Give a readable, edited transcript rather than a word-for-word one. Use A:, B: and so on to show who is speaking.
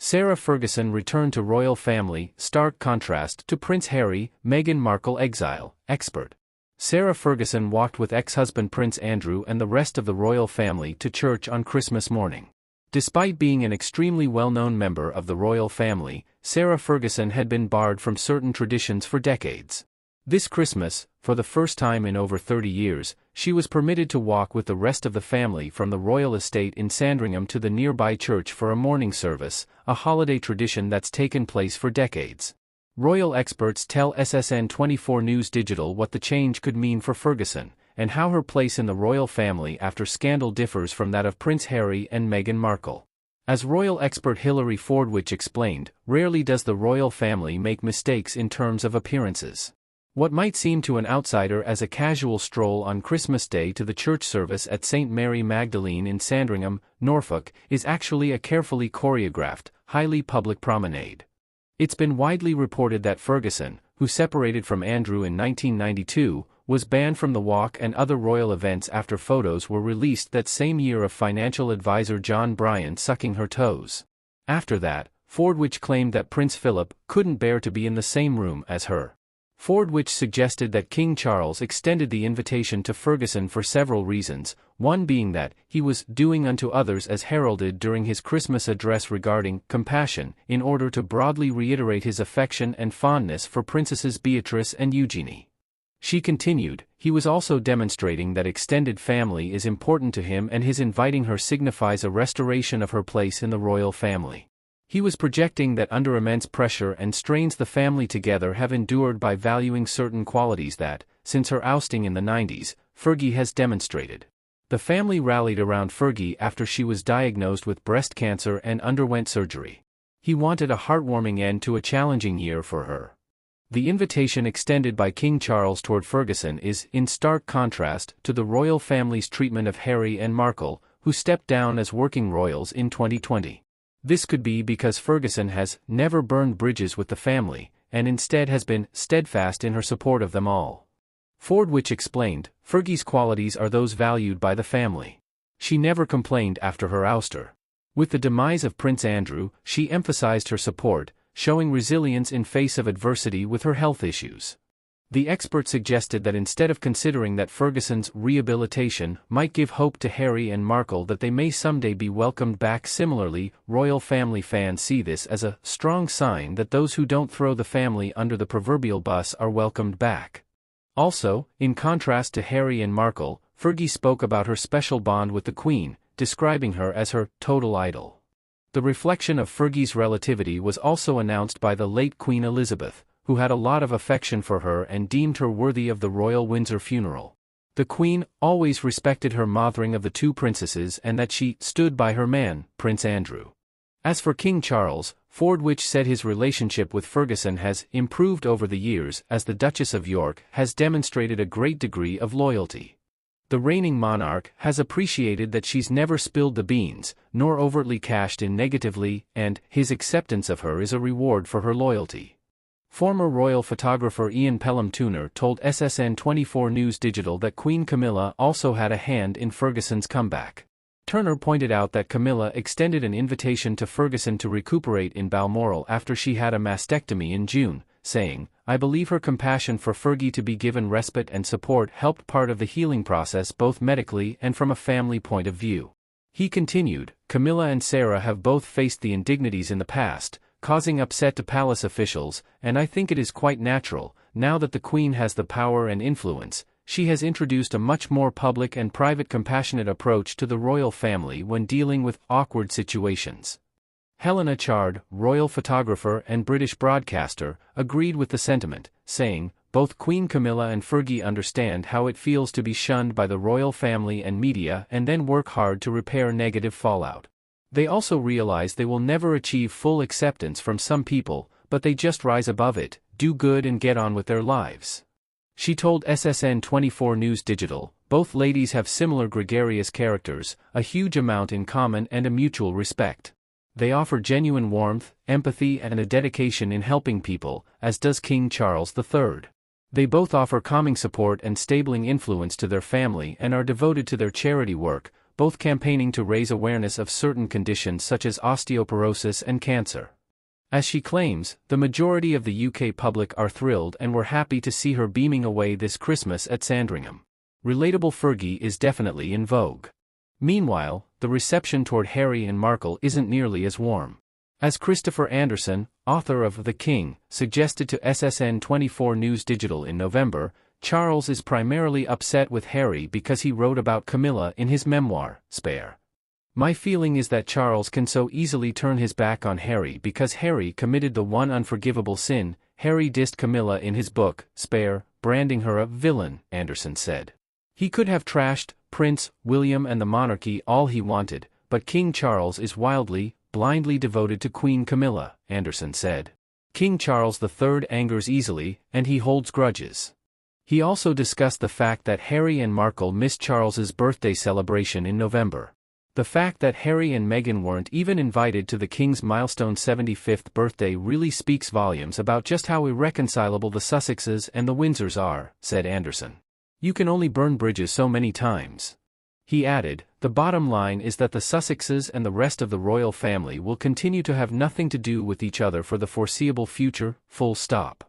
A: Sarah Ferguson returned to royal family, stark contrast to Prince Harry, Meghan Markle exile, expert. Sarah Ferguson walked with ex-husband Prince Andrew and the rest of the royal family to church on Christmas morning. Despite being an extremely well-known member of the royal family, Sarah Ferguson had been barred from certain traditions for decades. This Christmas, for the first time in over 30 years, she was permitted to walk with the rest of the family from the royal estate in Sandringham to the nearby church for a morning service, a holiday tradition that's taken place for decades. Royal experts tell SSN24 News Digital what the change could mean for Ferguson, and how her place in the royal family after scandal differs from that of Prince Harry and Meghan Markle. As royal expert Hilary Fordwich explained, rarely does the royal family make mistakes in terms of appearances. What might seem to an outsider as a casual stroll on Christmas Day to the church service at St. Mary Magdalene in Sandringham, Norfolk, is actually a carefully choreographed, highly public promenade. It's been widely reported that Ferguson, who separated from Andrew in 1992, was banned from the walk and other royal events after photos were released that same year of financial advisor John Bryan sucking her toes. After that, Fordwich claimed that Prince Philip couldn't bear to be in the same room as her. Fordwich suggested that King Charles extended the invitation to Ferguson for several reasons, one being that he was doing unto others as heralded during his Christmas address regarding compassion, in order to broadly reiterate his affection and fondness for Princesses Beatrice and Eugenie. She continued, he was also demonstrating that extended family is important to him and his inviting her signifies a restoration of her place in the royal family. He was projecting that under immense pressure and strains the family together have endured by valuing certain qualities that, since her ousting in the 90s, Fergie has demonstrated. The family rallied around Fergie after she was diagnosed with breast cancer and underwent surgery. He wanted a heartwarming end to a challenging year for her. The invitation extended by King Charles toward Ferguson is in stark contrast to the royal family's treatment of Harry and Markle, who stepped down as working royals in 2020. This could be because Ferguson has never burned bridges with the family, and instead has been steadfast in her support of them all. Fordwich explained, Fergie's qualities are those valued by the family. She never complained after her ouster. With the demise of Prince Andrew, she emphasized her support, showing resilience in face of adversity with her health issues. The expert suggested that instead of considering that Ferguson's rehabilitation might give hope to Harry and Markle that they may someday be welcomed back similarly, royal family fans see this as a strong sign that those who don't throw the family under the proverbial bus are welcomed back. Also, in contrast to Harry and Markle, Fergie spoke about her special bond with the Queen, describing her as her total idol. The reflection of Fergie's relativity was also announced by the late Queen Elizabeth, who had a lot of affection for her and deemed her worthy of the royal Windsor funeral. The Queen always respected her mothering of the two princesses and that she stood by her man, Prince Andrew. As for King Charles, Fordwich said his relationship with Ferguson has improved over the years as the Duchess of York has demonstrated a great degree of loyalty. The reigning monarch has appreciated that she's never spilled the beans, nor overtly cashed in negatively, and his acceptance of her is a reward for her loyalty. Former royal photographer Ian Pelham-Turner told SSN24 News Digital that Queen Camilla also had a hand in Ferguson's comeback. Turner pointed out that Camilla extended an invitation to Ferguson to recuperate in Balmoral after she had a mastectomy in June, saying, I believe her compassion for Fergie to be given respite and support helped part of the healing process both medically and from a family point of view. He continued, Camilla and Sarah have both faced the indignities in the past, causing upset to palace officials, and I think it is quite natural, now that the Queen has the power and influence, she has introduced a much more public and private compassionate approach to the royal family when dealing with awkward situations. Helena Chard, royal photographer and British broadcaster, agreed with the sentiment, saying, both Queen Camilla and Fergie understand how it feels to be shunned by the royal family and media and then work hard to repair negative fallout. They also realize they will never achieve full acceptance from some people, but they just rise above it, do good and get on with their lives. She told SSN24 News Digital, both ladies have similar gregarious characters, a huge amount in common and a mutual respect. They offer genuine warmth, empathy and a dedication in helping people, as does King Charles III. They both offer calming support and stabling influence to their family and are devoted to their charity work, both campaigning to raise awareness of certain conditions such as osteoporosis and cancer. As she claims, the majority of the UK public are thrilled and were happy to see her beaming away this Christmas at Sandringham. Relatable Fergie is definitely in vogue. Meanwhile, the reception toward Harry and Markle isn't nearly as warm. As Christopher Anderson, author of The King, suggested to SSN24 News Digital in November, Charles is primarily upset with Harry because he wrote about Camilla in his memoir, Spare. My feeling is that Charles can so easily turn his back on Harry because Harry committed the one unforgivable sin. Harry dissed Camilla in his book, Spare, branding her a villain, Anderson said. He could have trashed Prince William and the monarchy all he wanted, but King Charles is wildly, blindly devoted to Queen Camilla, Anderson said. King Charles III angers easily, and he holds grudges. He also discussed the fact that Harry and Markle missed Charles's birthday celebration in November. The fact that Harry and Meghan weren't even invited to the King's milestone 75th birthday really speaks volumes about just how irreconcilable the Sussexes and the Windsors are, said Anderson. You can only burn bridges so many times. He added, the bottom line is that the Sussexes and the rest of the royal family will continue to have nothing to do with each other for the foreseeable future, full stop.